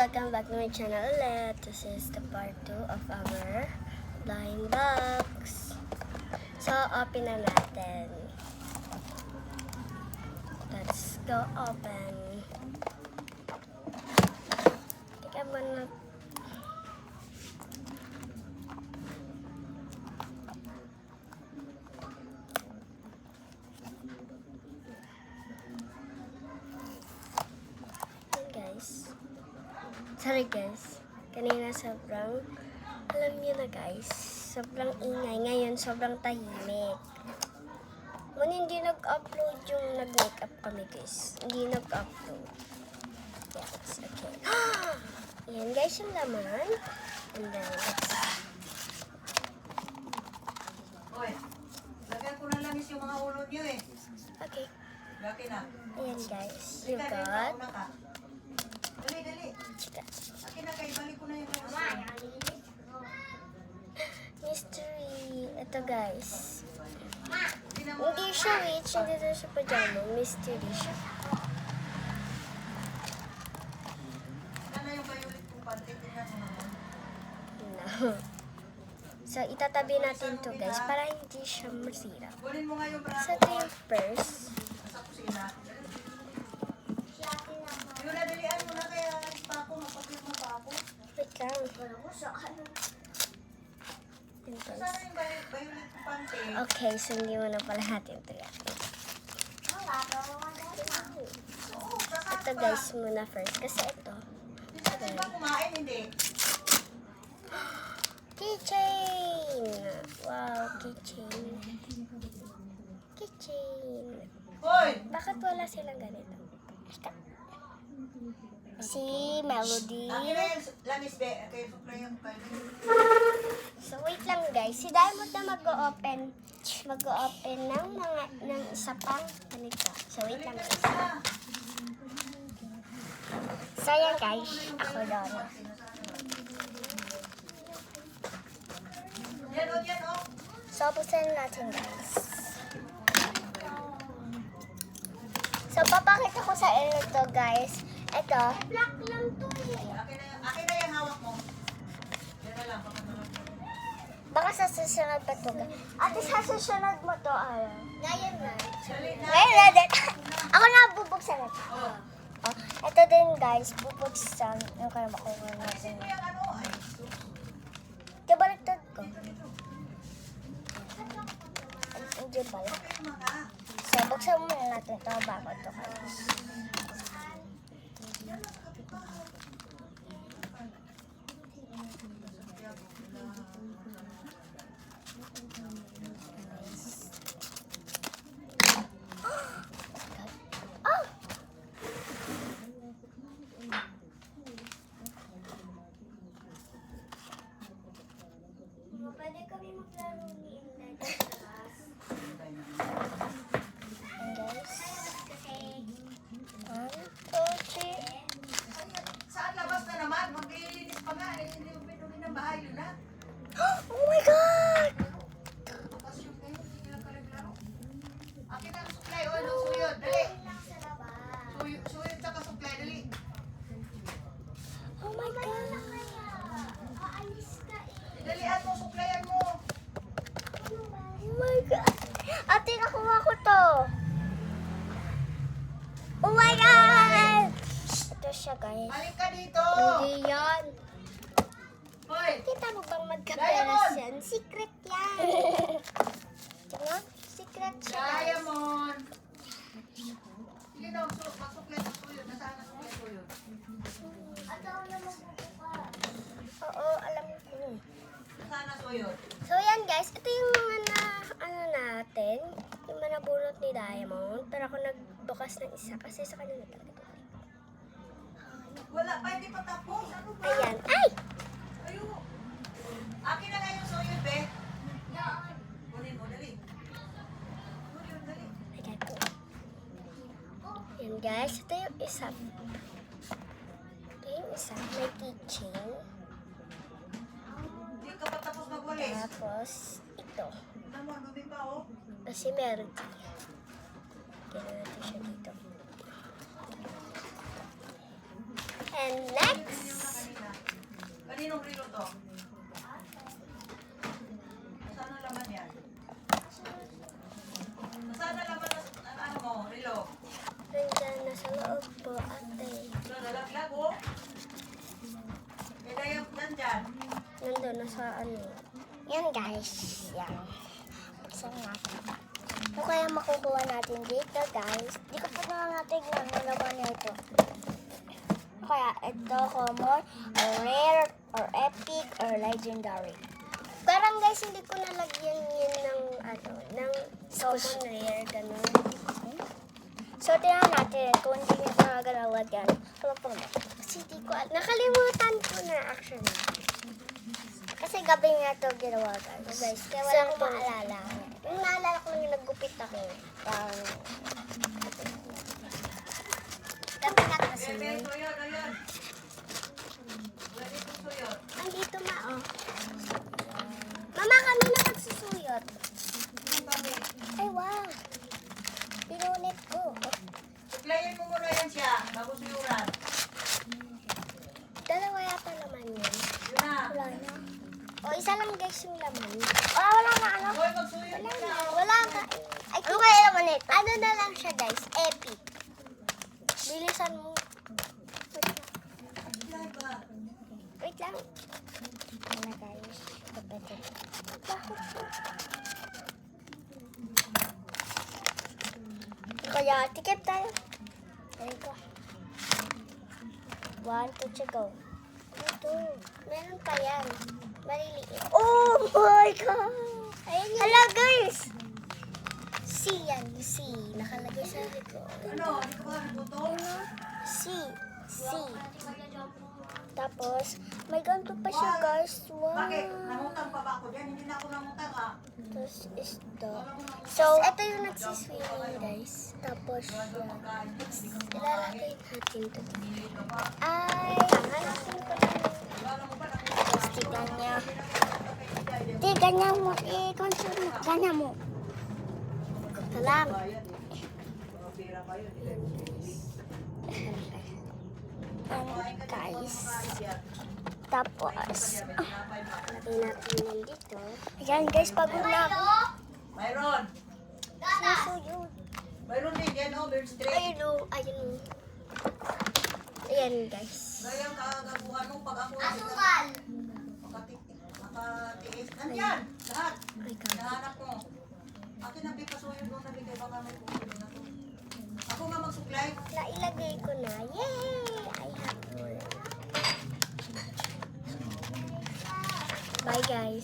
welcome back to my channel ulit. This is the part 2 of our blind box. So, open na natin. Let's go open. Teka ba na... Sorry guys, kanina sobrang, alam niyo na guys, sobrang ingay. Ngayon, sobrang tahimik. Nung hindi nag-upload yung nag-makeup kami guys. Hindi nag-upload. Yes, okay. Yan guys yung laman. And then, Oy, lagyan ko na langis yung mga ulo niyo eh. okay. Laki na. Ayan guys, you got... Dali, dali. Akin na kayo, balik ko na yung langis. Mystery. Ito guys. Hindi na mo. Hindi siya witch, hindi siya pajama. Mystery siya. Ano yung violet kong panty? Tingnan mo naman. No. So, itatabi natin to guys para hindi siya masira. Kunin mo nga yung braso. So, ito yung purse. Sa kusina. Yung nadalian mo na kaya pa ako, mapapit mo pa ako. Wait lang. Yun, Sana guys. yung violet kong panty. Okay, so hindi mo na pala natin ito yan. Oo, sasama Ito guys muna first kasi ito. Saan ba kumain, hindi? Keychain! Wow, keychain. Keychain. Hoy! Bakit wala silang ganito? Si Melody. Akin na yung langis, be. Kayo supply yung kayo. So wait lang guys, si Diamond na mag-o-open ng isa pang ganito. So wait lang guys. So yan guys, ako doon. Yan o, yan o. So buksan natin guys. So papakita ko sa inyo to guys. Ito. Black lang to eh. Akin na yung hawak mo. Yan na lang, baka naman. Baka sa susunod pa to guys. Ate sa susunod mo to ngayon na. Dali na. Ngayon na din. Ako na bubuksan natin. Oh. Oh, ito din guys, bubuksan. Yung kaya makuha natin. Ito yung ano, ay. Kabaliktad ko. Andiyan pala. Okay, mga. So, buksan muna natin ito bago ito guys. Pwede kami maglaro ni Inday sa class. And guys. 1, 2, 3. Saan labas na naman? Maglilinis pa nga. Eh, hindi yung pinunin ng bahay yun, ha? Oh my God! Bukas yung kayo, hindi lang kalaglaro. Akin ang supply, o, ng suyod. Dali. Suyod tsaka supply, dali. Oh my God! Aalis ka Dalian mo, supplyan mo. Oh my God! Ate, nakuha ko to! Oh my God! Ito siya guys. Balik ka dito. Hindi yan. Hoy. Kita mo bang magkaperas yan? Secret yan. Diba? Secret siya guys. Diamond. Sige daw, pasupply ng suyod. Nasaan ang supply suyod? Oo, alam ko. Nasaan ang suyod? So yan guys, ito yung mga ano natin, yung mga nabunot ni Diamond. Pero ako nagbukas ng isa kasi sa kanila talaga. Wala pa, hindi pa tapos. Ano ba? Ayan. Ay! Ayo. Akin na nga yung suyod, be. Kunin mo, dali. Kunin, dali. Ayan ko. Yan guys, ito yung isa. Ito yung isa, may keychain. Hindi ka pa tapos magwalis. Tapos, ito. Tama, dumi pa, oh. Kasi meron. Kaya natin siya dito. And next, Kaninong rilo to? Saan ang laman yan? Saan ang laman ng ano mo, rilo? Nandiyan na sa loob po, ate. So, nalaglag oh. Kaya yung nandyan. Nandun na sa ano. Yan guys. Yan. Buksan natin. Ano kaya makukuha natin dito guys? Di ko pa natignan na naman ito. Kaya ito common, or rare, or epic, or legendary. Parang guys, hindi ko nalagyan yun ng ano, ng common, rare, ganun. So, tingnan natin kung hindi niya talaga nalagyan. Ano po na? Kasi di ko, nakalimutan ko na actually. Kasi gabi nga ito ginawa guys. Kaya wala ko maalala. Yung naalala ko lang yung naggupit ako. Gabi nga kasi. Bebe, suyod, ayun. Pwede kong suyod. Andito ma, oh. Mama, kami na magsusuyot. Yung kami. Ay, wow. Pinunit ko. Suklayin mo muna yan siya, bago suyuran. Dalawa yata laman yun. Yun na. Wala na. O, isa lang guys yung laman. Wala na ano. Hoy, magsuyod Wala mo na. na. Wala ka. Ay, ano kaya naman ito? Ano na lang siya guys? Epic. Bilisan mo. Wait lang. Ay, ba? Wait lang. Ano guys? Bakit? Kaya, ticket tayo. Ayun ko. 1, 2, 3, go. Ito. Meron pa yan. Maliliit. Oh my God! Ayan yan. Hala guys! C yan. C. Nakalagay sa likod. Ano? Hindi ka ba nagbuto? C. C. Tapos, may ganito pa siya guys. Wow. Bakit? Namutang pa ba ako dyan? Hindi na ako namutang ah. Tapos, ito. So, ito yung nagsiswimming guys. Tapos, ilalagay natin ito. Ay, hanapin ko lang. Tapos, tignan niya. Tignan mo. I-control mo. Ganyan mo. Ito lang. Guys. Tapos, lagay natin yan dito. Ayan guys, pagod na ako. Mayroon. Susuyod. Mayroon din yan, oh, bird string. Ayun o, ayun o. Ayan guys. Gayang kagabuhan mo pag ako. Asukal. Makatiis. Nandyan. Lahat. Oh my God. Nahanap mo. Akin ang bipasuyod mo nabigay. Baka may pumili na to. Ako nga magsuklay. Nailagay ko na. Yay! I have one. Bye guys.